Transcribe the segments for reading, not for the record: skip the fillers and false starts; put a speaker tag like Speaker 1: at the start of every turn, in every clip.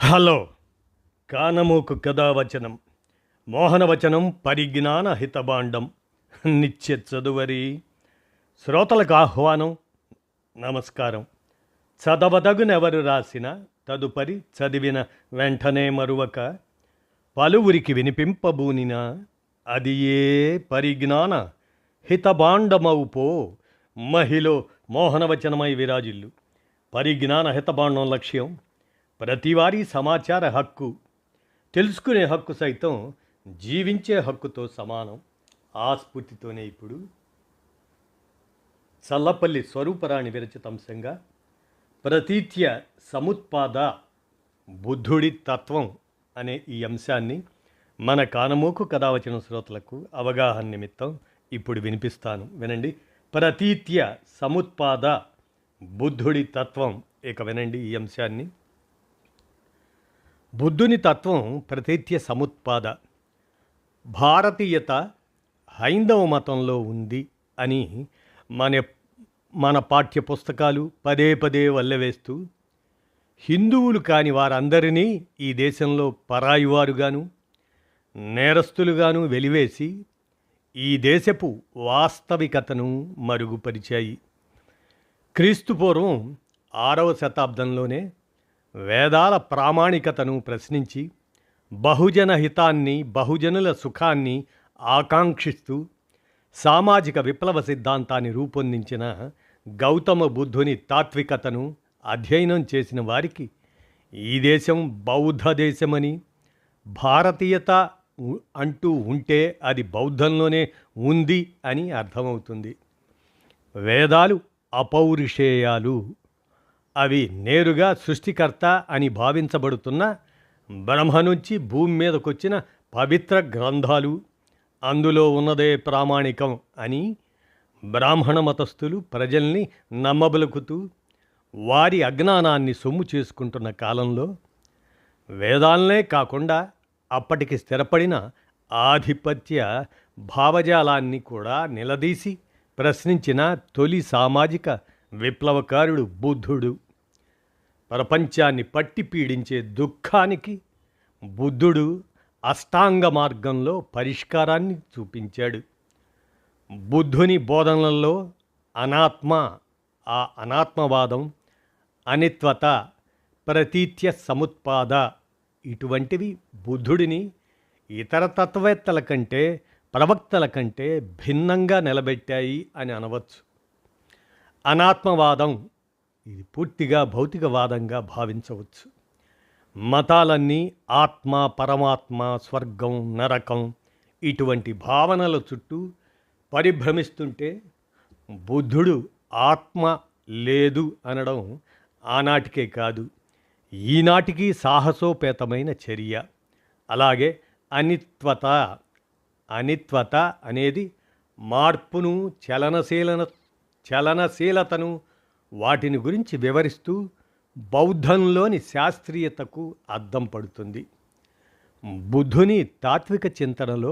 Speaker 1: Hello కానమోకు కథావచనం మోహనవచనం పరిజ్ఞాన హితబాండం నిత్య చదువరి శ్రోతలకు ఆహ్వానం. నమస్కారం. చదవదగునెవరు రాసిన తదుపరి చదివిన వెంటనే మరువక పలువురికి వినిపింపబూనిన అది ఏ పరిజ్ఞాన హితబాండమవుపో మహిళ మోహనవచనమై విరాజిల్లు. పరిజ్ఞాన హితబాండం లక్ష్యం ప్రతివారీ సమాచార హక్కు, తెలుసుకునే హక్కు సైతం జీవించే హక్కుతో సమానం. ఆ స్ఫూర్తితోనే ఇప్పుడు చల్లపల్లి స్వరూపరాణి విరచితంశంగా ప్రతీత్య సముత్పాద బుద్ధుడి తత్వం అనే ఈ అంశాన్ని మన కానమోకు కథావచన శ్రోతలకు అవగాహన నిమిత్తం ఇప్పుడు వినిపిస్తాను, వినండి. ప్రతీత్య సముత్పాద బుద్ధుడి తత్వం. ఇక వినండి ఈ అంశాన్ని. బుద్ధుని తత్వం ప్రతీత్య సముత్పాద. భారతీయత హైందవ మతంలో ఉంది అని మన పాఠ్య పుస్తకాలు పదే పదే వల్లెవేస్తూ హిందువులు కాని వారందరినీ ఈ దేశంలో పరాయివారుగాను నేరస్తులుగాను వెలివేసి ఈ దేశపు వాస్తవికతను మరుగుపరిచాయి. క్రీస్తుపూర్వం 6వ శతాబ్దంలోనే వేదాల ప్రామాణికతను ప్రశ్నించి బహుజన హితాన్ని, బహుజనుల సుఖాన్ని ఆకాంక్షిస్తూ సామాజిక విప్లవ సిద్ధాంతాన్ని రూపొందించిన గౌతమ బుద్ధుని తాత్వికతను అధ్యయనం చేసిన వారికి ఈ దేశం బౌద్ధ దేశమని, భారతీయత అంటూ ఉంటే అది బౌద్ధంలోనే ఉంది అని అర్థమవుతుంది. వేదాలు అపౌరుషేయాలు. అవి నేరుగా సృష్టికర్త అని భావించబడుతున్న బ్రహ్మ నుంచి భూమి మీదకొచ్చిన పవిత్ర గ్రంథాలు, అందులో ఉన్నదే ప్రామాణికం అని బ్రాహ్మణ మతస్థులు ప్రజల్ని నమ్మబలుకుతూ వారి అజ్ఞానాన్ని సొమ్ము చేసుకుంటున్న కాలంలో వేదాలనే కాకుండా అప్పటికి స్థిరపడిన ఆధిపత్య భావజాలాన్ని కూడా నిలదీసి ప్రశ్నించిన తొలి సామాజిక విప్లవకారుడు బుద్ధుడు. ప్రపంచాన్ని పట్టి పీడించే దుఃఖానికి బుద్ధుడు అష్టాంగ మార్గంలో పరిష్కారాన్ని చూపించాడు. బుద్ధుని బోధనలలో అనాత్మవాదం, అనిత్వత, ప్రతీత్య సముత్పాద ఇటువంటివి బుద్ధుడిని ఇతర తత్వవేత్తల కంటే, ప్రవక్తల కంటే భిన్నంగా నిలబెట్టాయి అని అనవచ్చు. అనాత్మవాదం ఇది పూర్తిగా భౌతికవాదంగా భావించవచ్చు. మతాలన్నీ ఆత్మ, పరమాత్మ, స్వర్గం, నరకం ఇటువంటి భావనల చుట్టూ పరిభ్రమిస్తుంటే బుద్ధుడు ఆత్మ లేదు అనడం ఆనాటికే కాదు, ఈనాటికి సాహసోపేతమైన చర్య. అలాగే అనిత్వత అనేది మార్పును, చలనశీలతను వాటిని గురించి వివరిస్తూ బౌద్ధంలోని శాస్త్రీయతకు అద్దం పడుతుంది. బుద్ధుని తాత్విక చింతనలో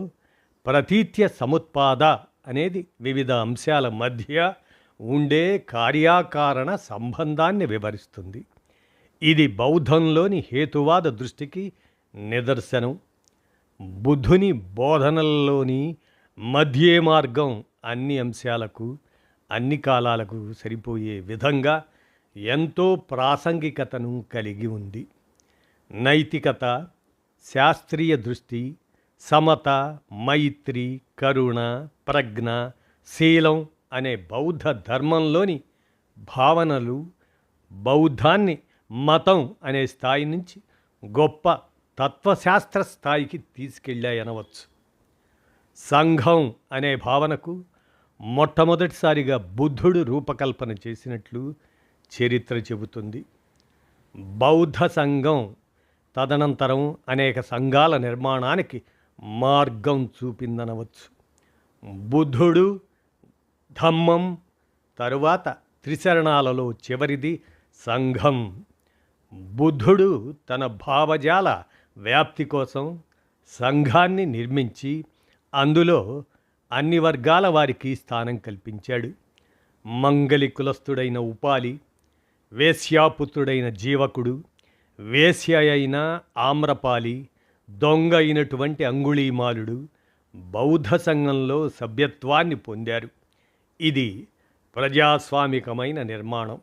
Speaker 1: ప్రతీత్య సముత్పాద అనేది వివిధ అంశాల మధ్య ఉండే కార్యాకారణ సంబంధాన్ని వివరిస్తుంది. ఇది బౌద్ధంలోని హేతువాద దృష్టికి నిదర్శనం. బుద్ధుని బోధనల్లోని మధ్యే మార్గం అన్ని అంశాలకు, అన్ని కాలాలకు సరిపోయే విధంగా ఎంతో ప్రాసంగికతను కలిగి ఉంది. నైతికత, శాస్త్రీయ దృష్టి, సమత, మైత్రి, కరుణ, ప్రజ్ఞ, శీలం అనే బౌద్ధ ధర్మంలోని భావనలు బౌద్ధాన్ని మతం అనే స్థాయి నుంచి గొప్ప తత్వశాస్త్ర స్థాయికి తీసుకెళ్ళాయనవచ్చు. సంఘం అనే భావనకు మొట్టమొదటిసారిగా బుద్ధుడు రూపకల్పన చేసినట్లు చరిత్ర చెబుతుంది. బౌద్ధ సంఘం తదనంతరం అనేక సంఘాల నిర్మాణానికి మార్గం చూపిందనవచ్చు. బుద్ధుడు, ధమ్మం, తరువాత త్రిశరణాలలో చివరిది సంఘం. బుద్ధుడు తన భావజాల వ్యాప్తి కోసం సంఘాన్ని నిర్మించి అందులో అన్ని వర్గాల వారికి స్థానం కల్పించాడు. మంగలి కులస్థుడైన ఉపాలి, వేశ్యాపుత్రుడైన జీవకుడు, వేశ్య అయిన ఆమ్రపాలి, దొంగ అయినటువంటి అంగుళీమాలుడు బౌద్ధ సంఘంలో సభ్యత్వాన్ని పొందారు. ఇది ప్రజాస్వామికమైన నిర్మాణం.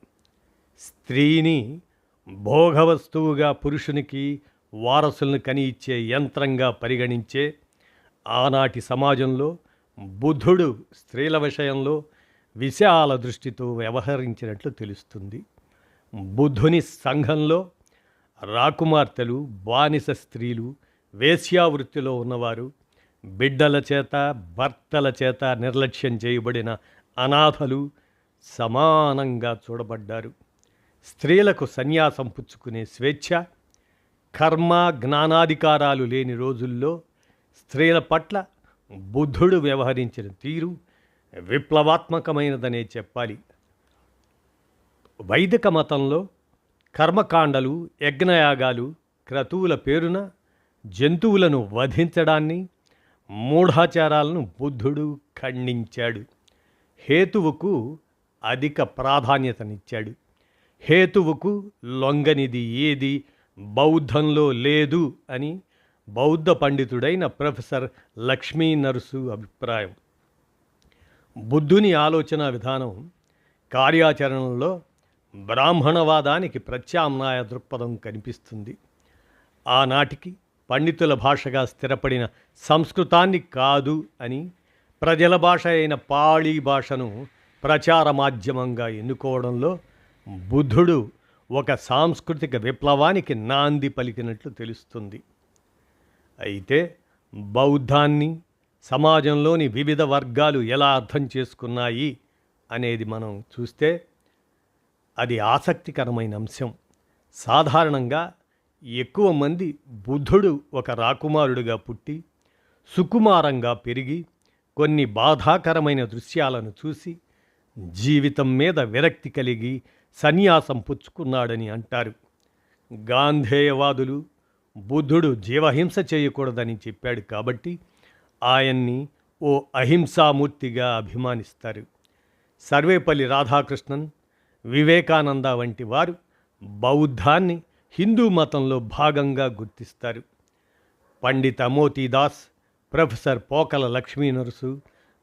Speaker 1: స్త్రీని భోగవస్తువుగా పురుషునికి వారసులను కని ఇచ్చే యంత్రంగా పరిగణించే ఆనాటి సమాజంలో బుద్ధుడు స్త్రీల విషయంలో విశాల దృష్టితో వ్యవహరించినట్లు తెలుస్తుంది. బుద్ధుని సంఘంలో రాకుమార్తెలు, బానిస స్త్రీలు, వేశ్యావృత్తిలో ఉన్నవారు, బిడ్డల చేత భర్తల చేత నిర్లక్ష్యం చేయబడిన అనాథలు సమానంగా చూడబడ్డారు. స్త్రీలకు సన్యాసం పుచ్చుకునే స్వేచ్ఛ, కర్మ జ్ఞానాధికారాలు లేని రోజుల్లో స్త్రీల పట్ల బుద్ధుడు వ్యవహరించిన తీరు విప్లవాత్మకమైనదనే చెప్పాలి. వైదిక మతంలో కర్మకాండలు, యజ్ఞయాగాలు, క్రతువుల పేరున జంతువులను వధించడాన్ని, మూఢాచారాలను బుద్ధుడు ఖండించాడు. హేతువుకు అధిక ప్రాధాన్యతనిచ్చాడు. హేతువుకు లొంగనిది ఏది బౌద్ధంలో లేదు అని బౌద్ధ పండితుడైన ప్రొఫెసర్ లక్ష్మీ నరసు అభిప్రాయం. బుద్ధుని ఆలోచన విధానం కార్యాచరణలో బ్రాహ్మణవాదానికి ప్రత్యామ్నాయ దృక్పథం కనిపిస్తుంది. ఆనాటికి పండితుల భాషగా స్థిరపడిన సంస్కృతాన్ని కాదు అని, ప్రజల భాష అయిన పాళీ భాషను ప్రచార మాధ్యమంగా ఎన్నుకోవడంలో బుద్ధుడు ఒక సాంస్కృతిక విప్లవానికి నాంది పలికినట్లు తెలుస్తుంది. అయితే బౌద్ధాన్ని సమాజంలోని వివిధ వర్గాలు ఎలా అర్థం చేసుకున్నాయి అనేది మనం చూస్తే అది ఆసక్తికరమైన అంశం. సాధారణంగా ఎక్కువ మంది బుద్ధుడు ఒక రాకుమారుడుగా పుట్టి సుకుమారంగా పెరిగి కొన్ని బాధాకరమైన దృశ్యాలను చూసి జీవితం మీద విరక్తి కలిగి సన్యాసం పుచ్చుకున్నాడని అంటారు. గాంధేయవాదులు బుద్ధుడు జీవహింస చేయకూడదని చెప్పాడు కాబట్టి ఆయన్ని ఓ అహింసామూర్తిగా అభిమానిస్తారు. సర్వేపల్లి రాధాకృష్ణన్, వివేకానంద వంటి వారు బౌద్ధాన్ని హిందూ మతంలో భాగంగా గుర్తిస్తారు. పండిత అమోతీదాస్, ప్రొఫెసర్ పోకల లక్ష్మీ నరసు,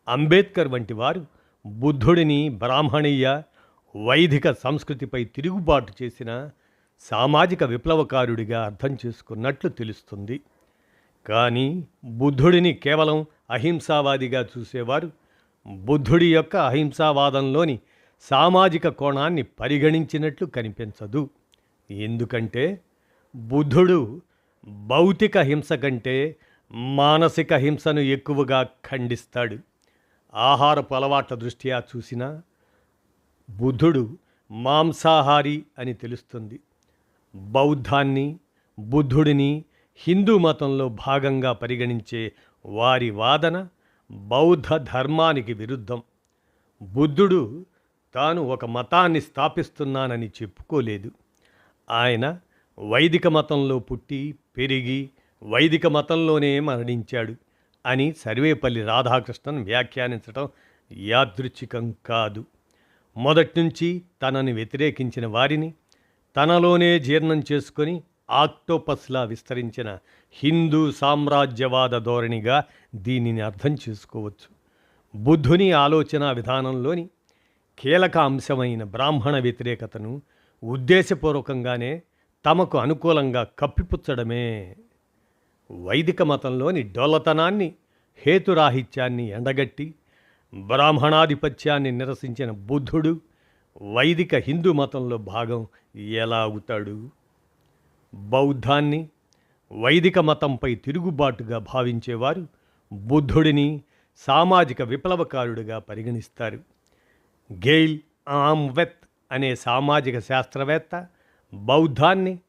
Speaker 1: అంబేద్కర్ వంటి వారు బుద్ధుడిని బ్రాహ్మణీయ వైదిక సంస్కృతిపై తిరుగుబాటు చేసిన సామాజిక విప్లవకారుడిగా అర్థం చేసుకున్నట్లు తెలుస్తుంది. కానీ బుద్ధుడిని కేవలం అహింసావాదిగా చూసేవారు బుద్ధుడి యొక్క అహింసావాదంలోని సామాజిక కోణాన్ని పరిగణించినట్లు కనిపించదు. ఎందుకంటే బుద్ధుడు భౌతిక హింస కంటే మానసిక హింసను ఎక్కువగా ఖండిస్తాడు. ఆహారపు అలవాట్ల దృష్ట్యా చూసినా బుద్ధుడు మాంసాహారి అని తెలుస్తుంది. బౌద్ధాన్ని, బుద్ధుడిని హిందూ మతంలో భాగంగా పరిగణించే వారి వాదన బౌద్ధ ధర్మానికి విరుద్ధం. బుద్ధుడు తాను ఒక మతాన్ని స్థాపిస్తున్నానని చెప్పుకోలేదు. ఆయన వైదిక మతంలో పుట్టి పెరిగి వైదిక మతంలోనే మరణించాడు అని సర్వేపల్లి రాధాకృష్ణన్ వ్యాఖ్యానించడం యాదృచ్ఛికం కాదు. మొదటి నుంచి తనని వ్యతిరేకించిన వారిని తనలోనే జీర్ణం చేసుకొని ఆక్టోపస్లా విస్తరించిన హిందూ సామ్రాజ్యవాద ధోరణిగా దీనిని అర్థం చేసుకోవచ్చు. బుద్ధుని ఆలోచన విధానంలోని కీలక అంశమైన బ్రాహ్మణ వ్యతిరేకతను ఉద్దేశపూర్వకంగానే తమకు అనుకూలంగా కప్పిపుచ్చడమే. వైదిక మతంలోని డొల్లతనాన్ని, హేతురాహిత్యాన్ని ఎండగట్టి బ్రాహ్మణాధిపత్యాన్ని నిరసించిన బుద్ధుడు వైదిక హిందూ మతంలో భాగం ఎలా అవుతాడు? బౌద్ధాన్ని వైదిక మతంపై తిరుగుబాటుగా భావించేవారు బుద్ధుడిని సామాజిక విప్లవకారుడిగా పరిగణిస్తారు. గెయిల్ ఆమ్వెత్ అనే సామాజిక శాస్త్రవేత్త బౌద్ధాన్ని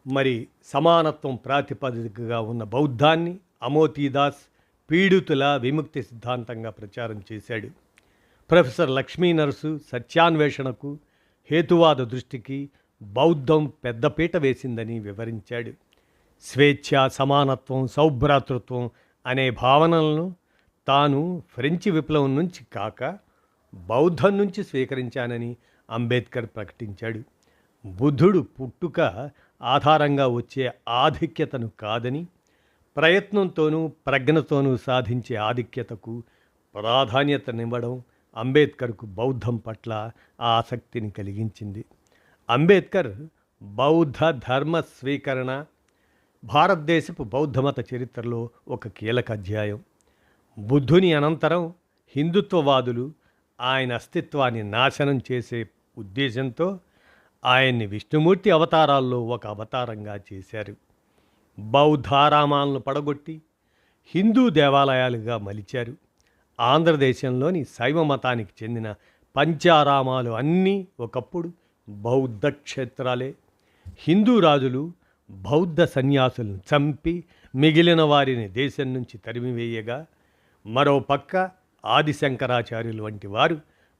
Speaker 1: మరి సమానత్వం ప్రాతిపదికగా ఉన్న బౌద్ధాన్ని అమోతీదాస్ పీడితుల విముక్తి సిద్ధాంతంగా ప్రచారం చేశాడు. ప్రొఫెసర్ లక్ష్మీ నరసు సత్యాన్వేషణకు, హేతువాద దృష్టికి బౌద్ధం పెద్దపీట వేసిందని వివరించాడు. స్వేచ్ఛ, సమానత్వం, సౌభ్రాతృత్వం అనే భావనలను తాను ఫ్రెంచి విప్లవం నుంచి కాక బౌద్ధం నుంచి స్వీకరించానని అంబేద్కర్ ప్రకటించాడు. బుద్ధుడు పుట్టుక ఆధారంగా వచ్చే ఆధిక్యతను కాదని, ప్రయత్నంతోనూ ప్రజ్ఞతోనూ సాధించే ఆధిక్యతకు ప్రాధాన్యతనివ్వడం అంబేద్కర్కు బౌద్ధం పట్ల ఆసక్తిని కలిగించింది. అంబేద్కర్ బౌద్ధ ధర్మ స్వీకరణ భారతదేశపు బౌద్ధమత చరిత్రలో ఒక కీలక అధ్యాయం. బుద్ధుని అనంతరం హిందుత్వవాదులు ఆయన అస్తిత్వాన్ని నాశనం చేసే ఉద్దేశంతో ఆయన్ని విష్ణుమూర్తి అవతారాల్లో ఒక అవతారంగా చేశారు. బౌద్ధారామాలను పడగొట్టి హిందూ దేవాలయాలుగా మలిచారు. ఆంధ్రదేశంలోని శైవ మతానికి చెందిన పంచారామాలు అన్నీ ఒకప్పుడు బౌద్ధ క్షేత్రాలే. హిందూ రాజులు బౌద్ధ సన్యాసులను చంపి మిగిలిన వారిని దేశం నుంచి తరిమివేయగా, మరోపక్క ఆదిశంకరాచార్యులు వంటి వారు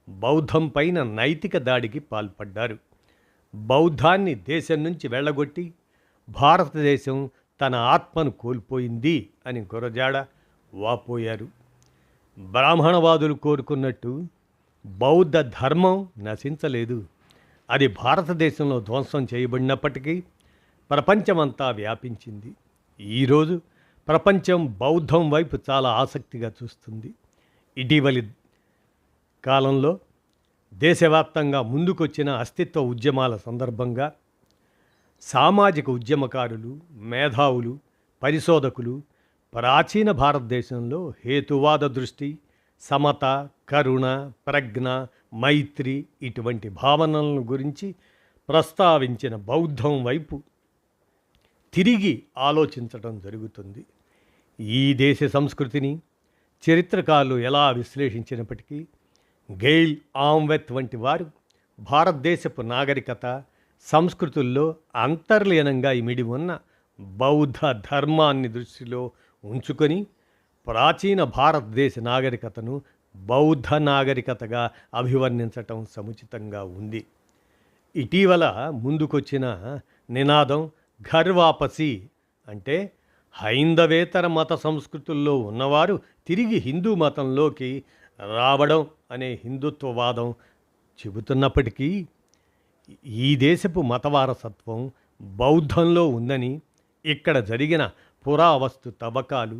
Speaker 1: బౌద్ధం పైన నైతిక దాడికి పాల్పడ్డారు. బౌద్ధాన్ని దేశం నుంచి వెళ్ళగొట్టి భారతదేశం తన ఆత్మను కోల్పోయింది అని గురజాడ వాపోయారు. బ్రాహ్మణవాదులు కోరుకున్నట్టు బౌద్ధ ధర్మం నశించలేదు. అది భారతదేశంలో ధ్వంసం చేయబడినప్పటికీ ప్రపంచమంతా వ్యాపించింది. ఈరోజు ప్రపంచం బౌద్ధం వైపు చాలా ఆసక్తిగా చూస్తుంది. ఇటీవలి కాలంలో దేశవ్యాప్తంగా ముందుకొచ్చిన అస్తిత్వ ఉద్యమాల సందర్భంగా సామాజిక ఉద్యమకారులు, మేధావులు, పరిశోధకులు ప్రాచీన భారతదేశంలో హేతువాద దృష్టి, సమత, కరుణ, ప్రజ్ఞ, మైత్రి ఇటువంటి భావనలను గురించి ప్రస్తావించిన బౌద్ధం వైపు తిరిగి ఆలోచించడం జరుగుతుంది. ఈ దేశ సంస్కృతిని చరిత్రకారులు ఎలా విశ్లేషించినప్పటికీ గెయిల్ ఆమ్వెత్ వంటి వారు భారతదేశపు నాగరికత సంస్కృతుల్లో అంతర్లీనంగా ఇమిడి ఉన్న బౌద్ధ ధర్మాన్ని దృష్టిలో ఉంచుకొని ప్రాచీన భారతదేశ నాగరికతను బౌద్ధ నాగరికతగా అభివర్ణించటం సముచితంగా ఉంది. ఇటీవల ముందుకొచ్చిన నినాదం ఘర్ వాపసీ అంటే హైందవేతర మత సంస్కృతుల్లో ఉన్నవారు తిరిగి హిందూ మతంలోకి రావడం అనే హిందుత్వవాదం చెబుతున్నప్పటికీ ఈ దేశపు మతవారసత్వం బౌద్ధంలో ఉందని ఇక్కడ జరిగిన పురావస్తు తవ్వకాలు,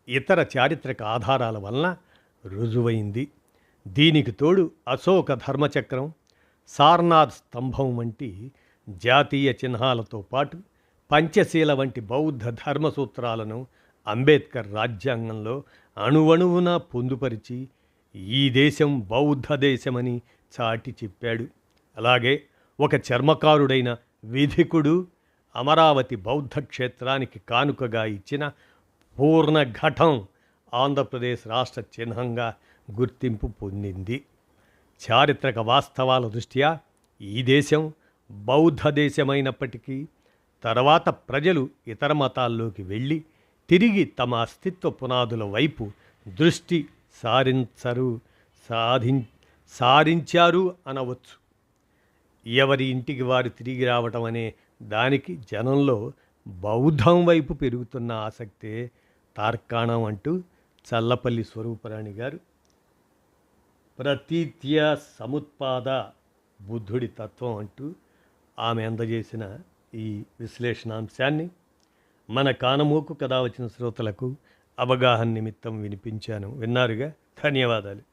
Speaker 1: ఇతర చారిత్రక ఆధారాల వలన రుజువైంది. దీనికి తోడు అశోక ధర్మచక్రం, సార్నాథ్ స్తంభం వంటి జాతీయ చిహ్నాలతో పాటు పంచశీల వంటి బౌద్ధ ధర్మ సూత్రాలను అంబేద్కర్ రాజ్యాంగంలో అణువణువున పొందుపరిచి ఈ దేశం బౌద్ధ దేశమని చాటి చెప్పాడు. అలాగే ఒక చర్మకారుడైన విధికుడు అమరావతి బౌద్ధ క్షేత్రానికి కానుకగా ఇచ్చిన పూర్ణ ఘటం ఆంధ్రప్రదేశ్ రాష్ట్ర చిహ్నంగా గుర్తింపు పొందింది. చారిత్రక వాస్తవాల దృష్ట్యా ఈ దేశం బౌద్ధ దేశమైనప్పటికీ తర్వాత ప్రజలు ఇతర మతాల్లోకి వెళ్ళి తిరిగి తమ అస్తిత్వ పునాదుల వైపు దృష్టి సారించారు అనవచ్చు. ఎవరి ఇంటికి వారు తిరిగి రావటం అనే దానికి జనంలో బౌద్ధం వైపు పెరుగుతున్న ఆసక్తే తార్కాణం అంటూ చల్లపల్లి స్వరూపరాణి గారు ప్రతీత్య సముత్పాద బుద్ధుడి తత్వం అంటూ ఆమె అందజేసిన ఈ విశ్లేషణాంశాన్ని మన కానమోకు కథ వచ్చిన శ్రోతలకు అవగాహన నిమిత్తం వినిపించాను. విన్నారుగా, ధన్యవాదాలు.